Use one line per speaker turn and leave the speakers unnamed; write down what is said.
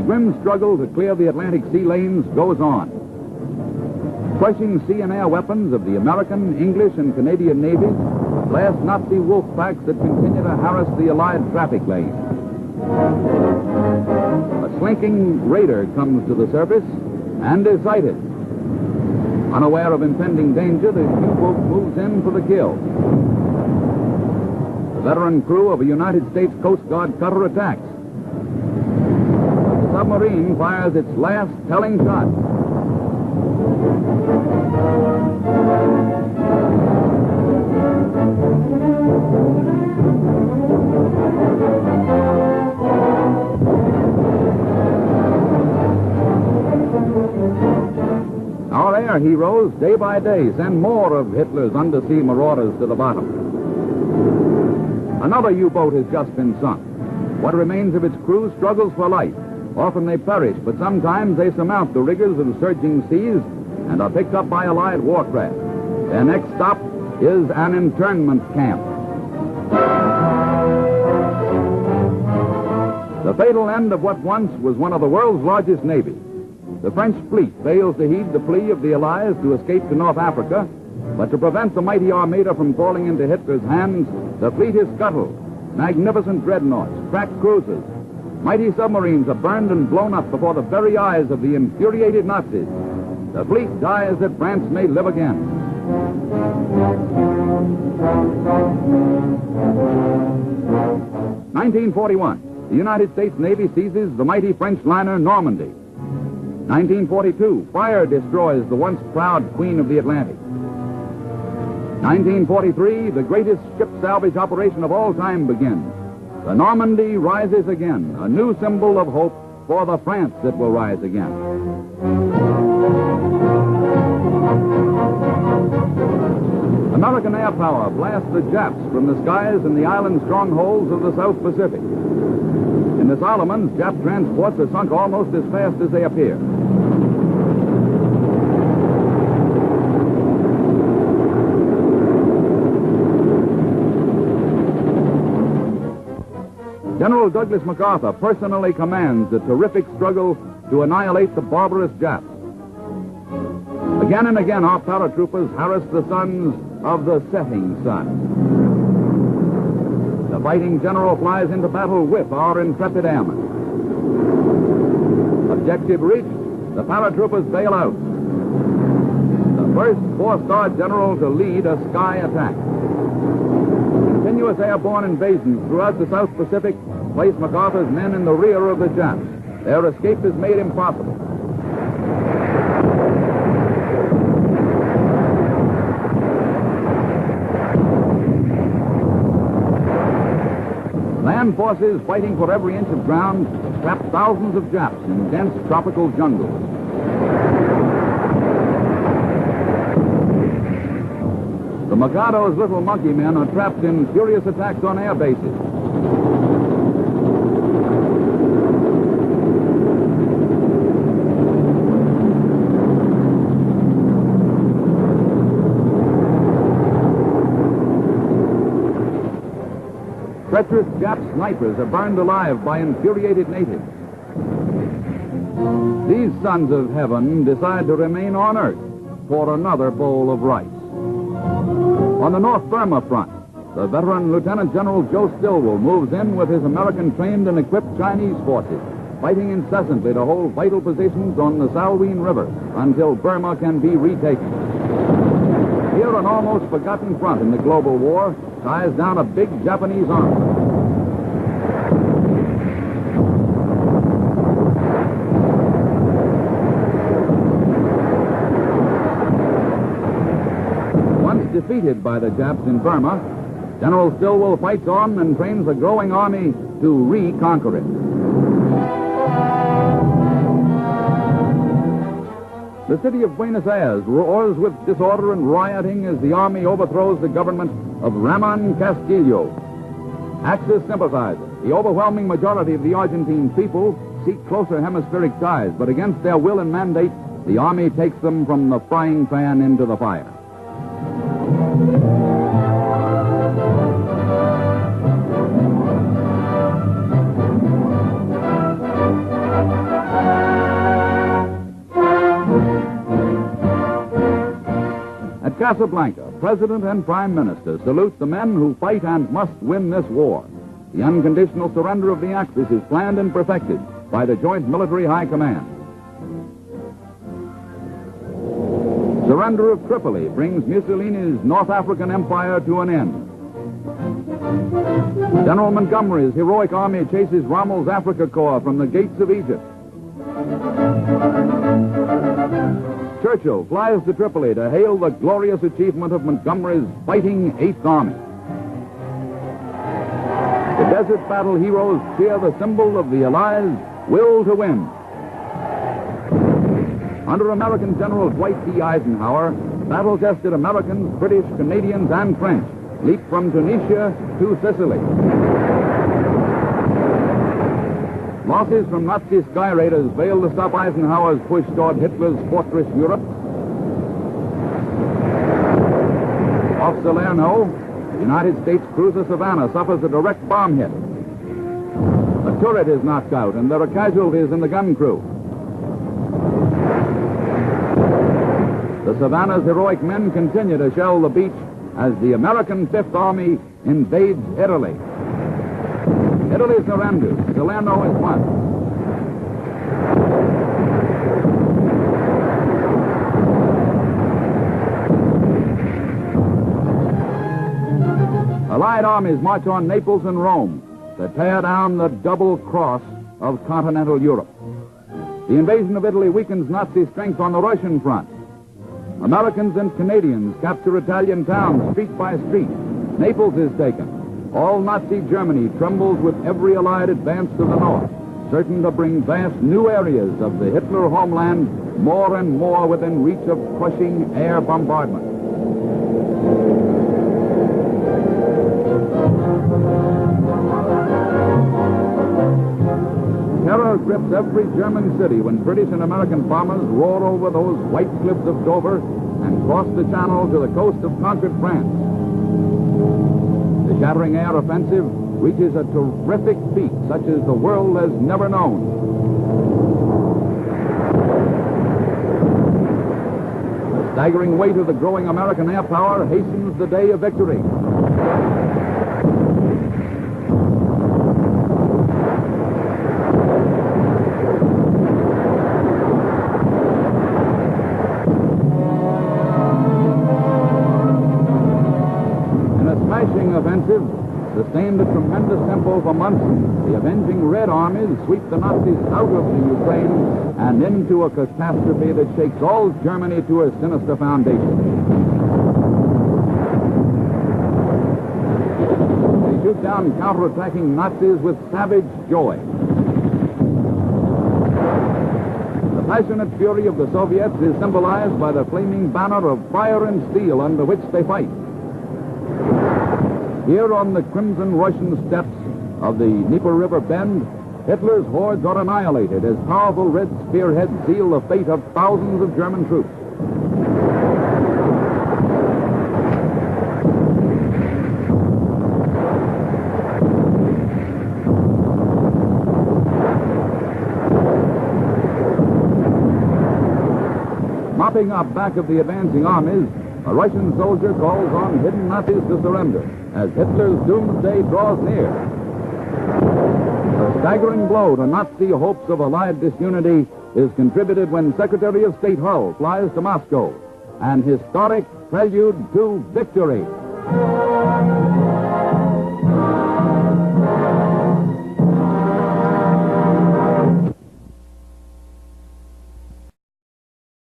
grim struggle to clear the Atlantic sea lanes goes on. Crushing sea and air weapons of the American, English, and Canadian navies blast Nazi wolf packs that continue to harass the Allied traffic lanes. A slinking raider comes to the surface and is sighted. Unaware of impending danger, the U-boat moves in for the kill. The veteran crew of a United States Coast Guard cutter attacks. The submarine fires its last telling shot. Our air heroes, day by day, send more of Hitler's undersea marauders to the bottom. Another U-boat has just been sunk. What remains of its crew struggles for life. Often they perish, but sometimes they surmount the rigors of surging seas and are picked up by Allied warcraft. Their next stop is an internment camp. The fatal end of what once was one of the world's largest navies. The French fleet fails to heed the plea of the Allies to escape to North Africa, but to prevent the mighty Armada from falling into Hitler's hands, the fleet is scuttled. Magnificent dreadnoughts, cracked cruisers, mighty submarines are burned and blown up before the very eyes of the infuriated Nazis. The fleet dies that France may live again. 1941, the United States Navy seizes the mighty French liner Normandy. 1942, fire destroys the once proud Queen of the Atlantic. 1943, the greatest ship salvage operation of all time begins. The Normandy rises again, a new symbol of hope for the France that will rise again. American air power blasts the Japs from the skies in the island strongholds of the South Pacific. In the Solomons, Jap transports are sunk almost as fast as they appear. General Douglas MacARTHUR personally commands the terrific struggle to annihilate the barbarous Japs. Again and again, our paratroopers harass the sons of the setting sun. The fighting general flies into battle with our intrepid airmen. Objective reached, the paratroopers bail out. The first four-star general to lead a sky attack. Continuous airborne invasions throughout the South Pacific place MacArthur's men in the rear of the Japs. Their escape is made impossible. Land forces fighting for every inch of ground trap thousands of Japs in dense tropical jungles. The Mikado's little monkey men are trapped in furious attacks on air bases. Treacherous Jap snipers are burned alive by infuriated natives. These sons of heaven decide to remain on Earth for another bowl of rice. On the North Burma front, the veteran Lieutenant General Joe Stilwell moves in with his American-trained and equipped Chinese forces, fighting incessantly to hold vital positions on the Salween River until Burma can be retaken. Here, an almost forgotten front in the global war ties down a big Japanese army. Once defeated by the Japs in Burma, General Stilwell fights on and trains a growing army to reconquer it. The city of Buenos Aires roars with disorder and rioting as the army overthrows the government of Ramon Castillo. Axis sympathizers, the overwhelming majority of the Argentine people, seek closer hemispheric ties, but against their will and mandate, the army takes them from the frying pan into the fire. Casablanca, President and Prime Minister salute the men who fight and must win this war. The unconditional surrender of the Axis is planned and perfected by the Joint Military High Command. Surrender of Tripoli brings Mussolini's North African Empire to an end. General Montgomery's heroic army chases Rommel's Africa Corps from the gates of Egypt. Churchill flies to Tripoli to hail the glorious achievement of Montgomery's fighting Eighth Army. The desert battle heroes cheer the symbol of the Allies' will to win. Under American General Dwight D. Eisenhower, battle-tested Americans, British, Canadians, and French leap from Tunisia to Sicily. Losses from Nazi sky raiders failed to stop Eisenhower's push toward Hitler's fortress Europe. Off Salerno, the United States cruiser Savannah suffers a direct bomb hit. A turret is knocked out, and there are casualties in the gun crew. The Savannah's heroic men continue to shell the beach as the American Fifth Army invades Italy. Italy surrenders. Salerno is won. Allied armies march on Naples and Rome to tear down the double cross of continental Europe. The invasion of Italy weakens Nazi strength on the Russian front. Americans and Canadians capture Italian towns street by street. Naples is taken. All Nazi Germany trembles with every Allied advance to the north, certain to bring vast new areas of the Hitler homeland more and more within reach of crushing air bombardment. Terror grips every German city when British and American bombers roar over those white cliffs of Dover and cross the Channel to the coast of conquered France. The shattering air offensive reaches a terrific feat such as the world has never known. The staggering weight of the growing American air power hastens the day of victory. Offensive sustained a tremendous tempo for months. The avenging Red Armies sweep the Nazis out of the Ukraine and into a catastrophe that shakes all Germany to a sinister foundation. They shoot down counterattacking Nazis with savage joy. The passionate fury of the Soviets is symbolized by the flaming banner of fire and steel under which they fight. Here on the crimson Russian steppes of the Dnieper River bend, Hitler's hordes are annihilated as powerful red spearheads seal the fate of thousands of German troops. Mopping up back of the advancing armies, a Russian soldier calls on hidden Nazis to surrender as Hitler's doomsday draws near. A staggering blow to Nazi hopes of Allied disunity is contributed when Secretary of State Hull flies to Moscow, an historic prelude to victory.